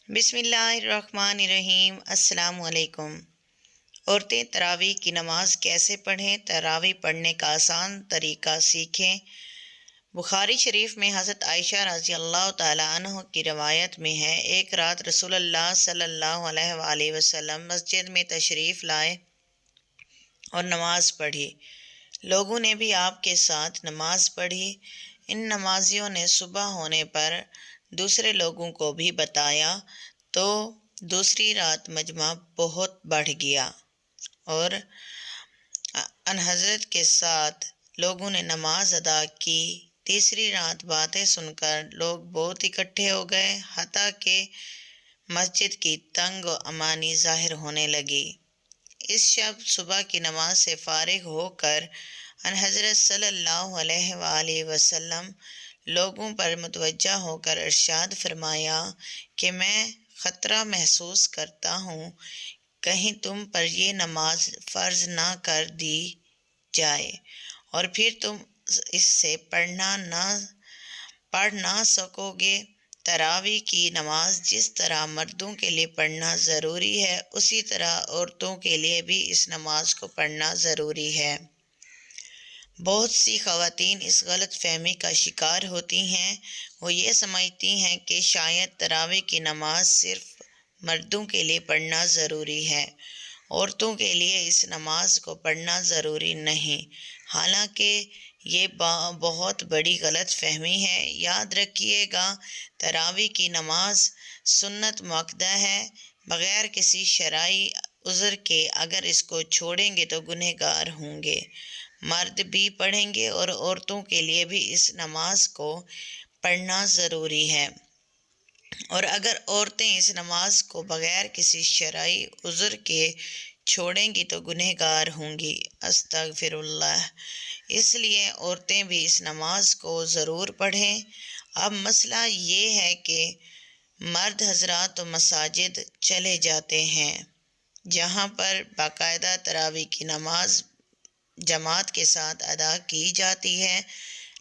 بسم اللہ الرحمن الرحیم۔ السلام علیکم۔ عورتیں تراویح کی نماز کیسے پڑھیں؟ تراویح پڑھنے کا آسان طریقہ سیکھیں۔ بخاری شریف میں حضرت عائشہ رضی اللہ تعالیٰ عنہ کی روایت میں ہے، ایک رات رسول اللہ صلی اللہ علیہ وآلہ وسلم مسجد میں تشریف لائے اور نماز پڑھی۔ لوگوں نے بھی آپ کے ساتھ نماز پڑھی۔ ان نمازیوں نے صبح ہونے پر دوسرے لوگوں کو بھی بتایا تو دوسری رات مجمع بہت بڑھ گیا اور ان حضرت کے ساتھ لوگوں نے نماز ادا کی۔ تیسری رات باتیں سن کر لوگ بہت اکٹھے ہو گئے، حتیٰ کہ مسجد کی تنگ و امانی ظاہر ہونے لگی۔ اس شب صبح کی نماز سے فارغ ہو کر ان حضرت صلی اللہ علیہ وآلہ وسلم لوگوں پر متوجہ ہو کر ارشاد فرمایا کہ میں خطرہ محسوس کرتا ہوں کہیں تم پر یہ نماز فرض نہ کر دی جائے اور پھر تم اس سے پڑھ نہ سکو گے۔ تراویح کی نماز جس طرح مردوں کے لیے پڑھنا ضروری ہے، اسی طرح عورتوں کے لیے بھی اس نماز کو پڑھنا ضروری ہے۔ بہت سی خواتین اس غلط فہمی کا شکار ہوتی ہیں، وہ یہ سمجھتی ہیں کہ شاید تراویح کی نماز صرف مردوں کے لیے پڑھنا ضروری ہے، عورتوں کے لیے اس نماز کو پڑھنا ضروری نہیں۔ حالانکہ یہ بہت بڑی غلط فہمی ہے۔ یاد رکھیے گا، تراویح کی نماز سنت مؤکدہ ہے، بغیر کسی شرعی عذر کے اگر اس کو چھوڑیں گے تو گنہگار ہوں گے۔ مرد بھی پڑھیں گے اور عورتوں کے لیے بھی اس نماز کو پڑھنا ضروری ہے، اور اگر عورتیں اس نماز کو بغیر کسی شرعی عذر کے چھوڑیں گی تو گنہگار ہوں گی۔ استغفر اللہ۔ اس لیے عورتیں بھی اس نماز کو ضرور پڑھیں۔ اب مسئلہ یہ ہے کہ مرد حضرات تو مساجد چلے جاتے ہیں جہاں پر باقاعدہ تراویح کی نماز جماعت کے ساتھ ادا کی جاتی ہے،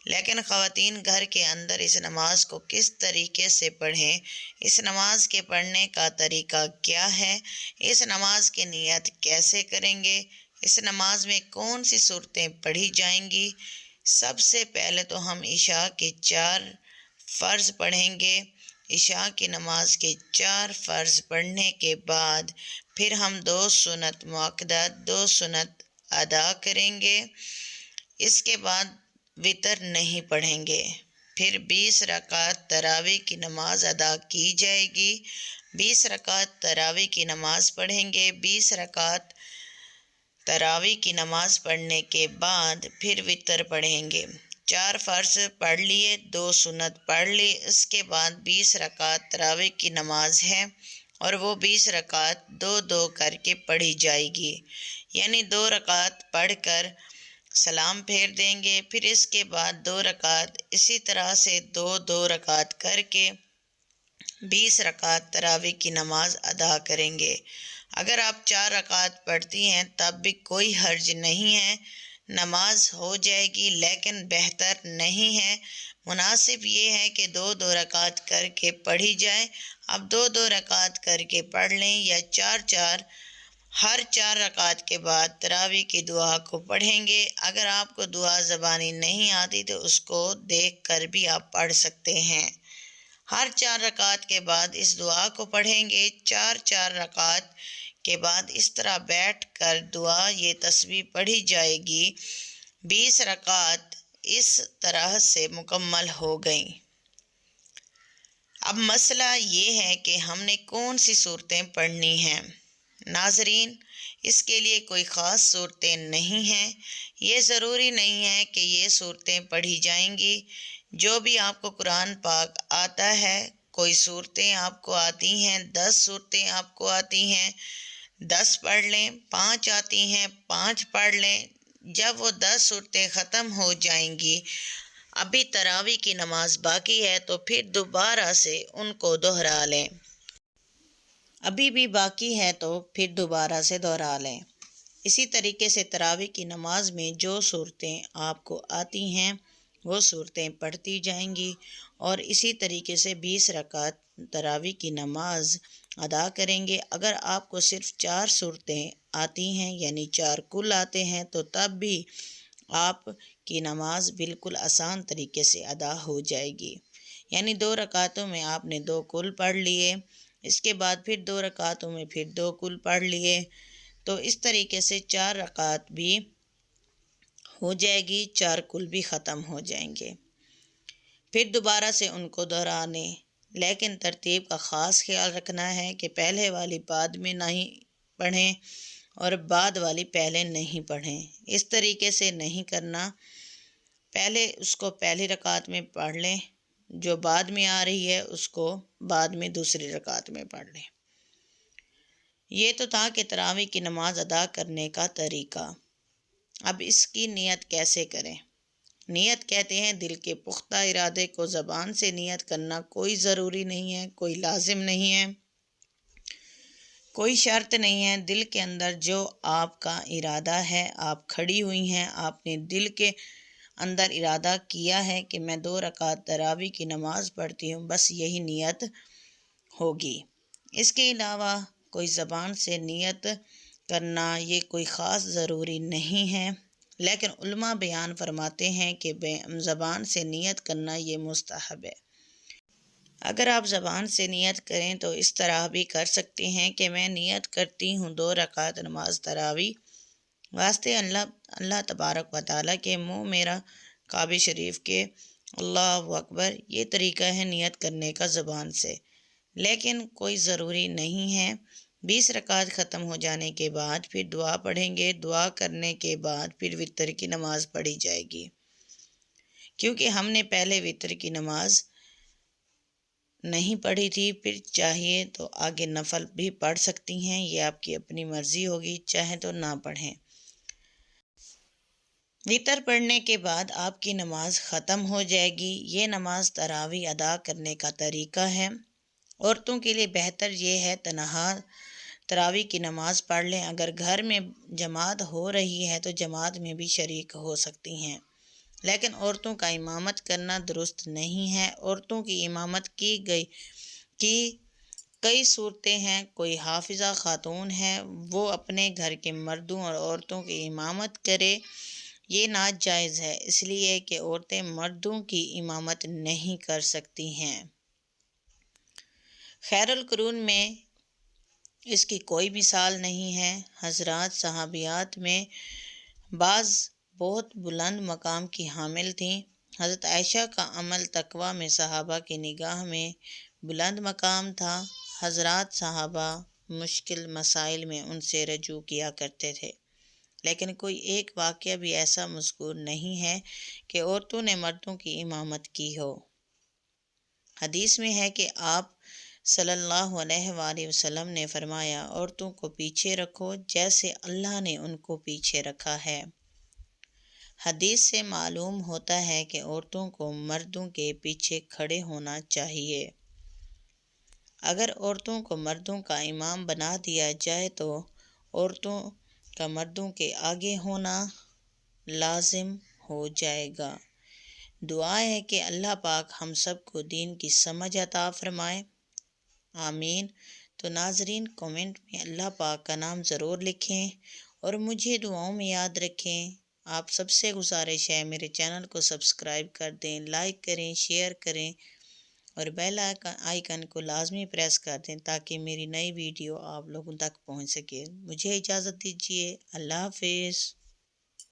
لیکن خواتین گھر کے اندر اس نماز کو کس طریقے سے پڑھیں، اس نماز کے پڑھنے کا طریقہ کیا ہے، اس نماز کی نیت کیسے کریں گے، اس نماز میں کون سی صورتیں پڑھی جائیں گی۔ سب سے پہلے تو ہم عشاء کے 4 فرض پڑھیں گے۔ عشاء کی نماز کے 4 فرض پڑھنے کے بعد پھر ہم 2 سنت مؤکدہ 2 سنت ادا کریں گے۔ اس کے بعد وتر نہیں پڑھیں گے۔ پھر 20 رکعت تراویح کی نماز ادا کی جائے گی۔ 20 رکعت تراویح کی نماز پڑھیں گے۔ 20 رکعت تراویح کی نماز پڑھنے کے بعد پھر وتر پڑھیں گے۔ 4 فرض پڑھ لیے، 2 سنت پڑھ لی، اس کے بعد 20 رکعت تراویح کی نماز ہے اور وہ 20 رکعت 2 کر کے پڑھی جائے گی، یعنی 2 رکعت پڑھ کر سلام پھیر دیں گے، پھر اس کے بعد 2 رکعت اسی طرح سے 2 رکعت کر کے 20 رکعت تراویح کی نماز ادا کریں گے۔ اگر آپ 4 رکعت پڑھتی ہیں تب بھی کوئی حرج نہیں ہے، نماز ہو جائے گی، لیکن بہتر نہیں ہے، مناسب یہ ہے کہ 2 رکعت کر کے پڑھی جائے۔ اب 2 رکعت کر کے پڑھ لیں یا 4 ہر 4 رکعت کے بعد تراویح کی دعا کو پڑھیں گے۔ اگر آپ کو دعا زبانی نہیں آتی تو اس کو دیکھ کر بھی آپ پڑھ سکتے ہیں۔ ہر 4 رکعت کے بعد اس دعا کو پڑھیں گے۔ 4 رکعت کے بعد اس طرح بیٹھ کر دعا یہ تسبیح پڑھی جائے گی۔ 20 رکعت اس طرح سے مکمل ہو گئیں۔ اب مسئلہ یہ ہے کہ ہم نے کون سی صورتیں پڑھنی ہیں۔ ناظرین، اس کے لیے کوئی خاص صورتیں نہیں ہیں، یہ ضروری نہیں ہے کہ یہ صورتیں پڑھی جائیں گی۔ جو بھی آپ کو قرآن پاک آتا ہے، کوئی صورتیں آپ کو آتی ہیں، 10 صورتیں آپ کو آتی ہیں، 10 پڑھ لیں، 5 آتی ہیں 5 پڑھ لیں۔ جب وہ 10 صورتیں ختم ہو جائیں گی، ابھی تراویح کی نماز باقی ہے تو پھر دوبارہ سے ان کو دہرا لیں۔ ابھی بھی باقی ہے تو پھر دوبارہ سے دہرا لیں۔ اسی طریقے سے تراویح کی نماز میں جو صورتیں آپ کو آتی ہیں وہ صورتیں پڑھتی جائیں گی، اور اسی طریقے سے 20 رکعت تراویح کی نماز ادا کریں گے۔ اگر آپ کو صرف 4 صورتیں آتی ہیں یعنی 4 کل آتے ہیں تو تب بھی آپ کی نماز بالکل آسان طریقے سے ادا ہو جائے گی۔ یعنی 2 رکعتوں میں آپ نے 2 کل پڑھ لیے، اس کے بعد پھر 2 رکعتوں میں پھر 2 کل پڑھ لیے، تو اس طریقے سے 4 رکعت بھی ہو جائے گی، 4 کل بھی ختم ہو جائیں گے۔ پھر دوبارہ سے ان کو دہرانے، لیکن ترتیب کا خاص خیال رکھنا ہے کہ پہلے والی بعد میں نہیں پڑھیں اور بعد والی پہلے نہیں پڑھیں، اس طریقے سے نہیں کرنا۔ پہلے اس کو پہلی رکعت میں پڑھ لیں، جو بعد میں آ رہی ہے اس کو بعد میں دوسری رکعت میں پڑھ لیں۔ یہ تو تھا کہ تراویح کی نماز ادا کرنے کا طریقہ۔ اب اس کی نیت کیسے کریں؟ نیت کہتے ہیں دل کے پختہ ارادے کو۔ زبان سے نیت کرنا کوئی ضروری نہیں ہے، کوئی لازم نہیں ہے، کوئی شرط نہیں ہے۔ دل کے اندر جو آپ کا ارادہ ہے، آپ کھڑی ہوئی ہیں، آپ نے دل کے اندر ارادہ کیا ہے کہ میں 2 رکعت تراویح کی نماز پڑھتی ہوں، بس یہی نیت ہوگی۔ اس کے علاوہ کوئی زبان سے نیت کرنا یہ کوئی خاص ضروری نہیں ہے، لیکن علماء بیان فرماتے ہیں کہ زبان سے نیت کرنا یہ مستحب ہے۔ اگر آپ زبان سے نیت کریں تو اس طرح بھی کر سکتے ہیں کہ میں نیت کرتی ہوں 2 رکعت نماز تراویح واسطے اللہ تبارک و تعالیٰ کے منہ میرا کعبہ شریف کے، اللہ اکبر۔ یہ طریقہ ہے نیت کرنے کا زبان سے، لیکن کوئی ضروری نہیں ہے۔ 20 رکعت ختم ہو جانے کے بعد پھر دعا پڑھیں گے، دعا کرنے کے بعد پھر وتر کی نماز پڑھی جائے گی، کیونکہ ہم نے پہلے وتر کی نماز نہیں پڑھی تھی۔ پھر چاہیے تو آگے نفل بھی پڑھ سکتی ہیں، یہ آپ کی اپنی مرضی ہوگی، چاہیں تو نہ پڑھیں۔ وتر پڑھنے کے بعد آپ کی نماز ختم ہو جائے گی۔ یہ نماز تراویح ادا کرنے کا طریقہ ہے۔ عورتوں کے لیے بہتر یہ ہے تنہا تراویح کی نماز پڑھ لیں۔ اگر گھر میں جماعت ہو رہی ہے تو جماعت میں بھی شریک ہو سکتی ہیں، لیکن عورتوں کا امامت کرنا درست نہیں ہے۔ عورتوں کی امامت کی کئی صورتیں ہیں۔ کوئی حافظہ خاتون ہے، وہ اپنے گھر کے مردوں اور عورتوں کی امامت کرے، یہ ناجائز ہے، اس لیے کہ عورتیں مردوں کی امامت نہیں کر سکتی ہیں۔ خیر القرون میں اس کی کوئی مثال نہیں ہے۔ حضرات صحابیات میں بعض بہت بلند مقام کی حامل تھیں۔ حضرت عائشہ کا عمل تقویٰ میں صحابہ کی نگاہ میں بلند مقام تھا۔ حضرات صحابہ مشکل مسائل میں ان سے رجوع کیا کرتے تھے، لیکن کوئی ایک واقعہ بھی ایسا مذکور نہیں ہے کہ عورتوں نے مردوں کی امامت کی ہو۔ حدیث میں ہے کہ آپ صلی اللہ علیہ وآلہ وسلم نے فرمایا، عورتوں کو پیچھے رکھو جیسے اللہ نے ان کو پیچھے رکھا ہے۔ حدیث سے معلوم ہوتا ہے کہ عورتوں کو مردوں کے پیچھے کھڑے ہونا چاہیے۔ اگر عورتوں کو مردوں کا امام بنا دیا جائے تو عورتوں کا مردوں کے آگے ہونا لازم ہو جائے گا۔ دعا ہے کہ اللہ پاک ہم سب کو دین کی سمجھ عطا فرمائے، آمین۔ تو ناظرین کومنٹ میں اللہ پاک کا نام ضرور لکھیں اور مجھے دعاؤں میں یاد رکھیں۔ آپ سب سے گزارش ہے میرے چینل کو سبسکرائب کر دیں، لائک کریں، شیئر کریں اور بیل آئیکن کو لازمی پریس کر دیں تاکہ میری نئی ویڈیو آپ لوگوں تک پہنچ سکے۔ مجھے اجازت دیجیے، اللہ حافظ۔